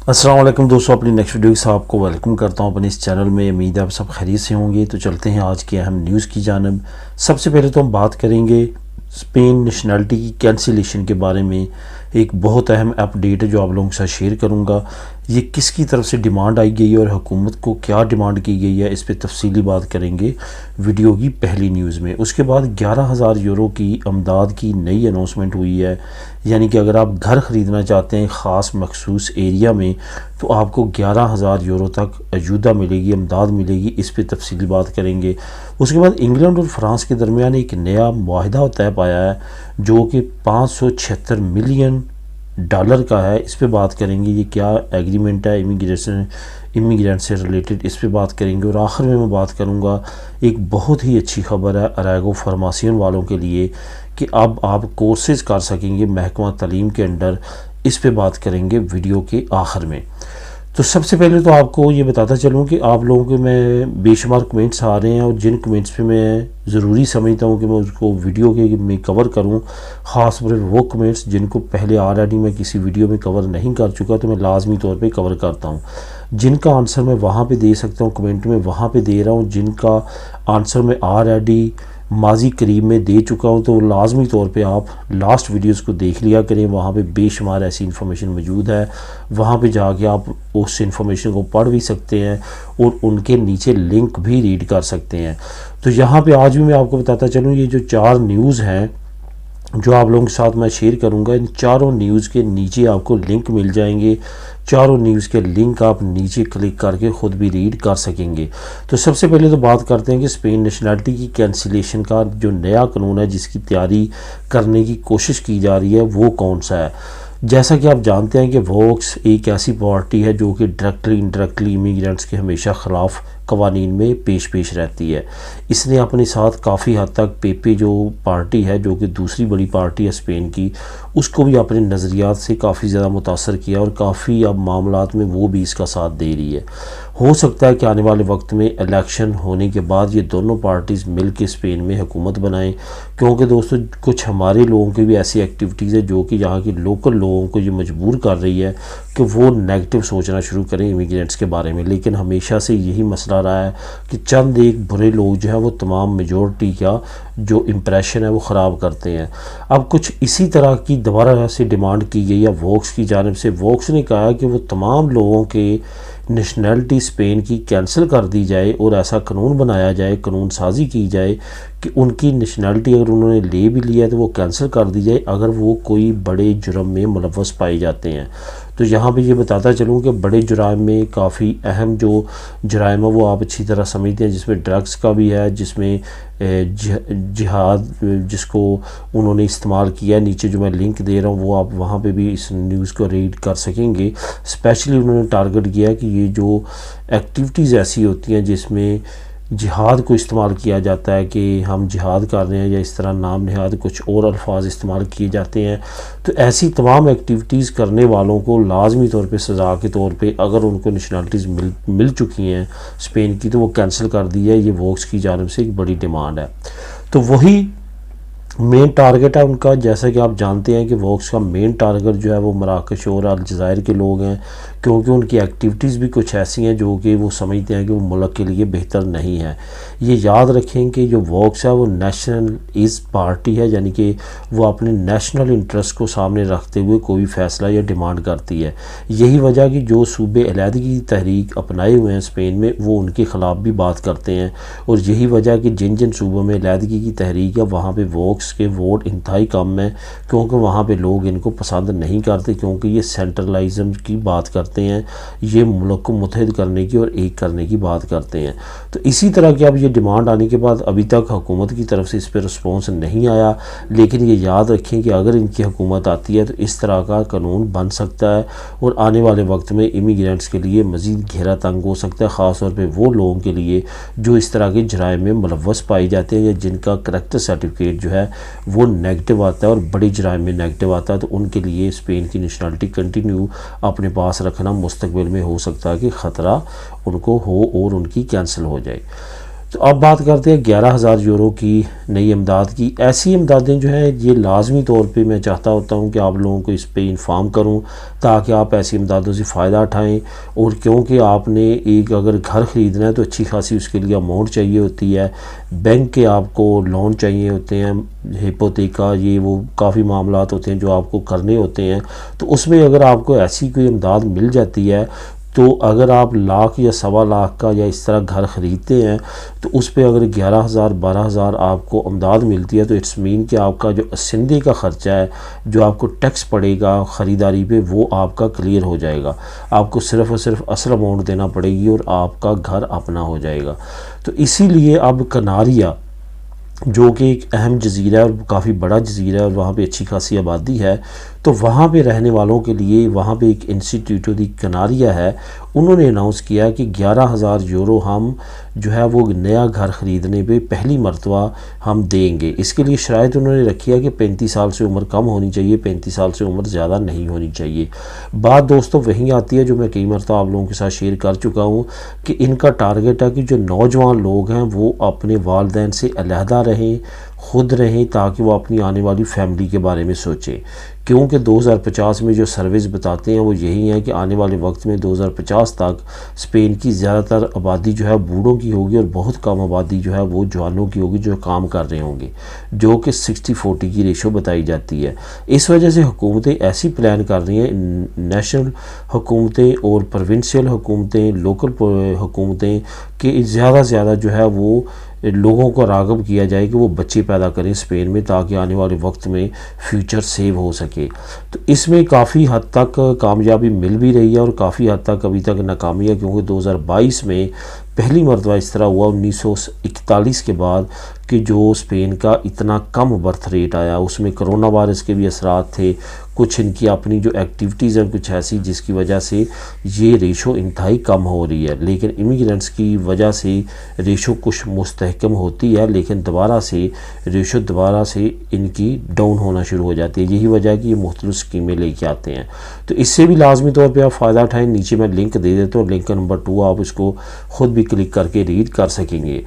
अस्सलाम वालेकुम दोस्तों, अपनी नेक्स्ट वीडियो के साथ आपको वेलकम करता हूं अपने इस चैनल में। उम्मीद है आप सब खैरियत से होंगे। तो चलते हैं आज की अहम न्यूज़ की जानब। सबसे पहले तो हम बात करेंगे स्पेन नेशनलिटी की कैंसिलेशन के बारे में। एक बहुत अहम अपडेट है जो आप लोगों के साथ शेयर करूंगा। ये किसकी तरफ से डिमांड आई गई है और हुकूमत को क्या डिमांड की गई है, इस पे तफसीली बात करेंगे वीडियो की पहली न्यूज़ में। उसके बाद 11,000 यूरो की अमदाद की नई अनाउंसमेंट हुई है। यानी कि अगर आप घर ख़रीदना चाहते हैं ख़ास मखसूस एरिया में तो आपको 11,000 यूरो तक अजूदा मिलेगी, अमदाद मिलेगी। इस पे तफसीली बात करेंगे। उसके बाद इंग्लैंड और फ्रांस के दरमियान एक नया मुआहदा तय पाया है जो कि 576 मिलियन डॉलर का है। इस पे बात करेंगे ये क्या एग्रीमेंट है इमिग्रेंट से रिलेटेड, इस पे बात करेंगे। और आखिर में मैं बात करूँगा एक बहुत ही अच्छी खबर है अरेगो फार्मेसियन वालों के लिए कि अब आप कोर्सेज़ कर सकेंगे महकमा तालीम के अंडर। इस पे बात करेंगे वीडियो के आखिर में। तो सबसे पहले तो आपको ये बताता चलूँ कि आप लोगों के मैं बेशुमार कमेंट्स आ रहे हैं और जिन कमेंट्स पे मैं ज़रूरी समझता हूँ कि मैं उसको वीडियो के में कवर करूँ, ख़ास तौर पर वो कमेंट्स जिनको पहले ऑलरेडी मैं किसी वीडियो में कवर नहीं कर चुका तो मैं लाजमी तौर पे कवर करता हूँ। जिनका आंसर मैं वहाँ पे दे सकता हूँ कमेंट में वहाँ पे दे रहा हूँ, जिनका आंसर मैं ऑलरेडी माजी करीब में दे चुका हूँ तो लाजमी तौर पे आप लास्ट वीडियोस को देख लिया करें। वहाँ पे बेशुमार ऐसी इन्फॉर्मेशन मौजूद है, वहाँ पे जाके आप उस इन्फॉर्मेशन को पढ़ भी सकते हैं और उनके नीचे लिंक भी रीड कर सकते हैं। तो यहाँ पे आज भी मैं आपको बताता चलूँ ये जो 4 न्यूज़ हैं जो आप लोगों के साथ मैं शेयर करूंगा, इन चारों न्यूज़ के नीचे आपको लिंक मिल जाएंगे। चारों न्यूज़ के लिंक आप नीचे क्लिक करके ख़ुद भी रीड कर सकेंगे। तो सबसे पहले तो बात करते हैं कि स्पेन नेशनलिटी की कैंसिलेशन का जो नया कानून है जिसकी तैयारी करने की कोशिश की जा रही है वो कौन सा है। जैसा कि आप जानते हैं कि वोक्स एक ऐसी पार्टी है जो कि डायरेक्टली इनडायरेक्टली इमिग्रेंट्स के हमेशा ख़िलाफ़ कवानीन में पेश रहती है। इसने अपने साथ काफ़ी हद तक पेपे जो पार्टी है जो कि दूसरी बड़ी पार्टी है स्पेन की, उसको भी अपने नज़रियात से काफ़ी ज़्यादा मुतासर किया और काफ़ी अब मामलात में वो भी इसका साथ दे रही है। हो सकता है कि आने वाले वक्त में इलेक्शन होने के बाद ये दोनों पार्टीज़ मिल के स्पेन में हुकूमत बनाएं, क्योंकि दोस्तों कुछ हमारे लोगों की भी ऐसी एक्टिविटीज़ है जो कि यहाँ के लोकल लोगों को ये मजबूर कर रही है कि वो नेगेटिव सोचना शुरू करें इमिग्रेंट्स के बारे में। लेकिन हमेशा से यही मसला रहा है कि चंद एक बुरे लोग जो है वो तमाम मेजॉरिटी का जो इम्प्रेशन है वो ख़राब करते हैं। अब कुछ इसी तरह की दोबारा से डिमांड की गई है वोक्स की जानिब से। वोक्स ने कहा कि वो तमाम लोगों के नेशनलिटी स्पेन की कैंसिल कर दी जाए और ऐसा कानून बनाया जाए, कानून साजी की जाए कि उनकी नेशनलिटी अगर उन्होंने ले भी लिया है तो वो कैंसिल कर दी जाए अगर वो कोई बड़े जुर्म में मुलव्वस पाए जाते हैं। तो यहाँ पे ये बताता चलूँ कि बड़े जुराइम में काफ़ी अहम जो जुराइम है वो आप अच्छी तरह समझते हैं, जिसमें ड्रग्स का भी है, जिसमें जिहाद जिसको उन्होंने इस्तेमाल किया है। नीचे जो मैं लिंक दे रहा हूँ वो आप वहाँ पे भी इस न्यूज़ को रीड कर सकेंगे। स्पेशली उन्होंने टारगेट किया है कि ये जो एक्टिविटीज़ ऐसी होती हैं जिसमें जिहाद को इस्तेमाल किया जाता है कि हम जिहाद कर रहे हैं या इस तरह नाम नहाद कुछ और अल्फाज इस्तेमाल किए जाते हैं, तो ऐसी तमाम एक्टिविटीज़ करने वालों को लाजमी तौर पे सज़ा के तौर पे अगर उनको नेशनलिटीज़ मिल चुकी हैं स्पेन की तो वो कैंसिल कर दी है। ये वोक्स की जानिब से एक बड़ी डिमांड है। तो वही मेन टारगेट है उनका। जैसा कि आप जानते हैं कि वोक्स का मेन टारगेट जो है वो मराकश और अलजायर के लोग हैं, क्योंकि उनकी एक्टिविटीज़ भी कुछ ऐसी हैं जो कि वो समझते हैं कि वो मुल्क के लिए बेहतर नहीं है। ये याद रखें कि जो वोक्स है वो नेशनलिस्ट पार्टी है, यानी कि वो अपने नेशनल इंटरेस्ट को सामने रखते हुए कोई फ़ैसला या डिमांड करती है। यही वजह कि जो सूबे अलहदगी की तहरीक अपनाए हुए हैं स्पेन में वो उनके ख़िलाफ़ भी बात करते हैं, और यही वजह कि जिन जिन सूबों में अलहदगी की तहरीक है वहाँ पर वोक्स के वोट इंतहाई कम है, क्योंकि वहाँ पे लोग इनको पसंद नहीं करते, क्योंकि ये सेंट्रलाइज़म की बात करते हैं, ये मुल्क को मुत्तहिद करने की और एक करने की बात करते हैं। तो इसी तरह की अब ये डिमांड आने के बाद अभी तक हुकूमत की तरफ से इस पर रिस्पॉन्स नहीं आया। लेकिन ये याद रखें कि अगर इनकी हुकूमत आती है तो इस तरह का कानून बन सकता है और आने वाले वक्त में इमिग्रेंट्स के लिए मज़ीद घेरा तंग हो सकता है, ख़ास तौर पर वो लोगों के लिए जो इस तरह के जराइम में मुलव्वस पाए जाते हैं या जिनका करैक्टर सर्टिफिकेट जो है वो नेगेटिव आता है और बड़ी जराइम में नेगेटिव आता है। तो उनके लिए स्पेन की नेशनलिटी कंटिन्यू अपने पास रखना मुस्तकबिल में हो सकता है कि ख़तरा उनको हो और उनकी कैंसिल हो जाए। तो अब बात करते हैं 11,000 यूरो की नई इमदाद की। ऐसी इमदादें जो हैं ये लाजमी तौर पे मैं चाहता होता हूँ कि आप लोगों को इस पे इन्फॉर्म करूँ ताकि आप ऐसी इमदादों से फ़ायदा उठाएं। और क्योंकि आपने एक अगर घर ख़रीदना है तो अच्छी खासी उसके लिए अमाउंट चाहिए होती है, बैंक के आपको लोन चाहिए होते हैं, हिपोथेका, ये वो काफ़ी मामलात होते हैं जो आपको करने होते हैं। तो उसमें अगर आपको ऐसी कोई इमदाद मिल जाती है तो अगर आप लाख या सवा लाख का या इस तरह घर ख़रीदते हैं तो उस पर अगर 11,000 12,000 आपको इमदाद मिलती है तो इट्स मीन कि आपका जो असंदे का ख़र्चा है, जो आपको टैक्स पड़ेगा ख़रीदारी पे, वो आपका क्लियर हो जाएगा। आपको सिर्फ़ और सिर्फ असल अमाउंट देना पड़ेगी और आपका घर अपना हो जाएगा। तो इसीलिए अब कनारिया, जो कि एक अहम जजीरा है और काफ़ी बड़ा जजीरा है और वहाँ पे अच्छी खासी आबादी है, तो वहाँ पे रहने वालों के लिए वहाँ पे एक इंस्टीट्यूट दी कनारिया है, उन्होंने अनाउंस किया कि 11,000 यूरो हम जो है वो नया घर ख़रीदने पे पहली मरतबा हम देंगे। इसके लिए शराइत उन्होंने रखी है कि 35 साल से उम्र कम होनी चाहिए, 35 साल से उम्र ज़्यादा नहीं होनी चाहिए। बात दोस्तों वहीं आती है जो मैं कई मरतबा आप लोगों के साथ शेयर कर चुका हूँ कि इनका टारगेट है कि जो नौजवान लोग हैं वो अपने वालिदैन से अलहदा रहें, खुद रहें, ताकि वो अपनी आने वाली फैमिली के बारे में सोचें। क्योंकि 2050 में जो सर्विस बताते हैं वो यही है कि आने वाले वक्त में 2050 तक स्पेन की ज़्यादातर आबादी जो है बूढ़ों की होगी और बहुत कम आबादी जो है वो जवानों की होगी जो काम कर रहे होंगे, जो कि 60-40 की रेशो बताई जाती है। इस वजह से हुकूमतें ऐसी प्लान कर रही हैं, नेशनल हुकूमतें और प्रोविंशियल हुकूमतें, लोकल हुकूमतें, कि ज़्यादा से ज़्यादा जो है वो लोगों को राग़िब किया जाए कि वो बच्चे पैदा करें स्पेन में, ताकि आने वाले वक्त में फ्यूचर सेव हो सके। तो इसमें काफ़ी हद तक कामयाबी मिल भी रही है और काफ़ी हद तक अभी तक नाकामी है, क्योंकि 2022 में पहली मरतबा इस तरह हुआ 1941 के बाद कि जो स्पेन का इतना कम बर्थ रेट आया। उसमें कोरोना वायरस के भी असरात थे, कुछ इनकी अपनी जो एक्टिविटीज़ हैं कुछ ऐसी जिसकी वजह से ये रेशो इंतहाई कम हो रही है। लेकिन इमिग्रेंट्स की वजह से रेशो कुछ मुस्तहकम होती है, लेकिन दोबारा से रेशो दोबारा से इनकी डाउन होना शुरू हो जाती है। यही वजह है कि ये मुख्तलिफ स्कीमें लेके आते हैं। तो इससे भी लाजमी तौर पर आप फ़ायदा उठाएँ। नीचे मैं लिंक दे देता हूँ, लिंक नंबर 2, आप इसको ख़ुद भी क्लिक करके रीड कर सकेंगे।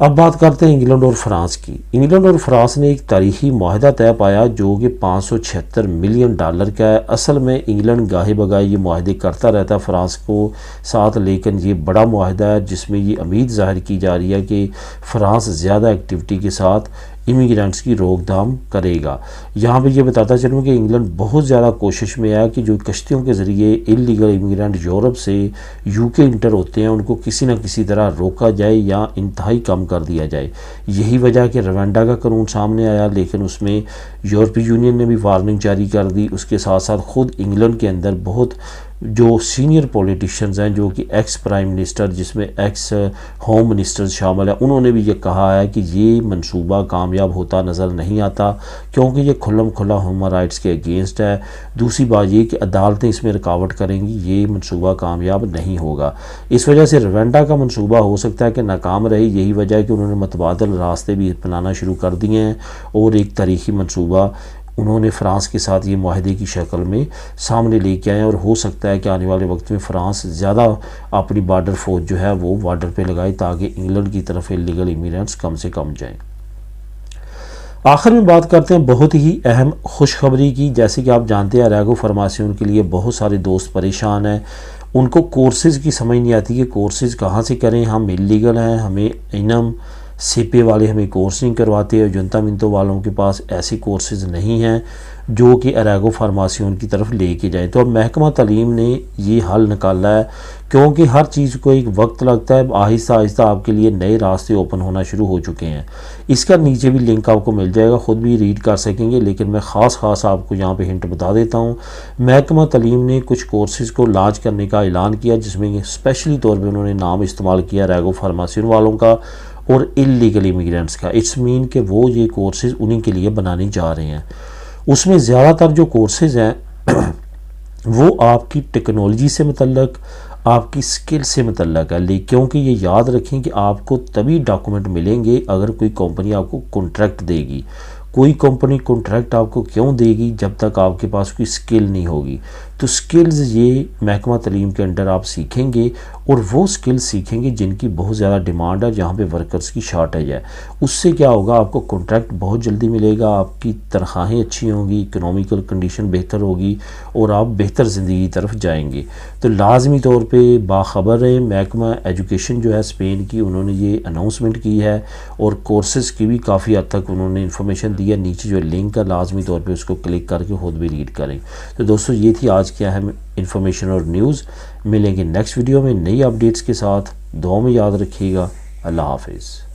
अब बात करते हैं इंग्लैंड और फ्रांस की। इंग्लैंड और फ्रांस ने एक तारीखी माहिदा तय पाया जो कि $576 मिलियन का है। असल में इंग्लैंड गाहे बगाए ये माहिदे करता रहता है फ्रांस को साथ, लेकिन ये बड़ा माहिदा है जिसमें ये उम्मीद ज़ाहिर की जा रही है कि फ्रांस ज़्यादा एक्टिविटी के साथ इमिग्रेंट्स की रोकथाम करेगा। यहाँ पे ये बताता चलूँ कि इंग्लैंड बहुत ज़्यादा कोशिश में है कि जो कश्तियों के ज़रिए इलीगल इमिग्रेंट यूरोप से यूके इंटर होते हैं उनको किसी न किसी तरह रोका जाए या इंतहाई कम कर दिया जाए। यही वजह कि रवांडा का कानून सामने आया, लेकिन उसमें यूरोपीय यूनियन ने भी वार्निंग जारी कर दी। उसके साथ साथ ख़ुद इंग्लैंड के अंदर बहुत जो सीनियर पॉलिटिशियंस हैं, जो कि एक्स प्राइम मिनिस्टर, जिसमें एक्स होम मिनिस्टर शामिल है, उन्होंने भी ये कहा है कि ये मंसूबा कामयाब होता नज़र नहीं आता, क्योंकि ये खुल्लम खुल्ला ह्यूमन राइट्स के अगेंस्ट है। दूसरी बात ये कि अदालतें इसमें रुकावट करेंगी, ये मंसूबा कामयाब नहीं होगा। इस वजह से रवांडा का मंसूबा हो सकता है कि नाकाम रहे। यही वजह है कि उन्होंने मतबादल रास्ते भी अपनाना शुरू कर दिए हैं और एक तारीखी मंसूबा उन्होंने फ्रांस के साथ ये माहिदे की शक्ल में सामने लेके आए। और हो सकता है कि आने वाले वक्त में फ्रांस ज़्यादा अपनी बॉर्डर फोर्स जो है वो बॉर्डर पे लगाए, ताकि इंग्लैंड की तरफ इलीगल इमिग्रेंट्स कम से कम जाएं। आखिर में बात करते हैं बहुत ही अहम खुशखबरी की। जैसे कि आप जानते हैं अरेगो फार्मासियों के लिए बहुत सारे दोस्त परेशान हैं, उनको कोर्सेज़ की समझ नहीं आती कि कोर्सेज़ कहाँ से करें। हम इलीगल हैं, हमें इनम सीपे वाले हमें कोर्स नहीं करवाते और जनता मिनटों वालों के पास ऐसे कोर्सेज़ नहीं हैं जो कि अरेगो फार्मासियों की तरफ लेके जाएं। तो अब महकमा तालीम ने ये हल निकाला है, क्योंकि हर चीज़ को एक वक्त लगता है। आहिस्ता आहिस्ता आपके लिए नए रास्ते ओपन होना शुरू हो चुके हैं। इसका नीचे भी लिंक आपको मिल जाएगा, ख़ुद भी रीड कर सकेंगे, लेकिन मैं ख़ास आपको यहाँ पे हिंट बता देता हूँ। महकमा तालीम ने कुछ कोर्सेज़ को लॉन्च करने का ऐलान किया, जिसमें स्पेशली तौर पर उन्होंने नाम इस्तेमाल किया अरेगो फार्मासियों वालों का और इलीगल इमिग्रेंट्स का। इट्स मीन कि वो ये कोर्सेज़ उन्हीं के लिए बनाने जा रहे हैं। उसमें ज़्यादातर जो कोर्सेज़ हैं वो आपकी टेक्नोलॉजी से मुतल्लक, आपकी स्किल से मुतल्लक है। लेकिन क्योंकि ये याद रखें कि आपको तभी डॉक्यूमेंट मिलेंगे अगर कोई कंपनी आपको कॉन्ट्रैक्ट देगी। कोई कंपनी कॉन्ट्रैक्ट आपको क्यों देगी जब तक आपके पास कोई स्किल नहीं होगी। तो स्किल्स ये महकमा तालीम के अंडर आप सीखेंगे और वो स्किल्स सीखेंगे जिनकी बहुत ज़्यादा डिमांड है, जहाँ पे वर्कर्स की शॉर्टेज है। उससे क्या होगा, आपको कॉन्ट्रैक्ट बहुत जल्दी मिलेगा, आपकी तनख्वाहें अच्छी होंगी, इकोनॉमिकल कंडीशन बेहतर होगी और आप बेहतर ज़िंदगी की तरफ जाएंगे। तो लाजमी तौर पे बाखबर रहें। महकमा एजुकेशन जो है स्पेन की, उन्होंने ये अनाउंसमेंट की है और कोर्सेज़ की भी काफ़ी हद तक उन्होंने इन्फॉर्मेशन दी है। नीचे जो लिंक है लाजमी तौर पे उसको क्लिक करके खुद भी रीड करें। तो दोस्तों ये थी आज की अहम इन्फॉर्मेशन और न्यूज़। मिलेंगे नेक्स्ट वीडियो में नई अपडेट्स के साथ। दुआ में याद रखिएगा। अल्लाह हाफिज़।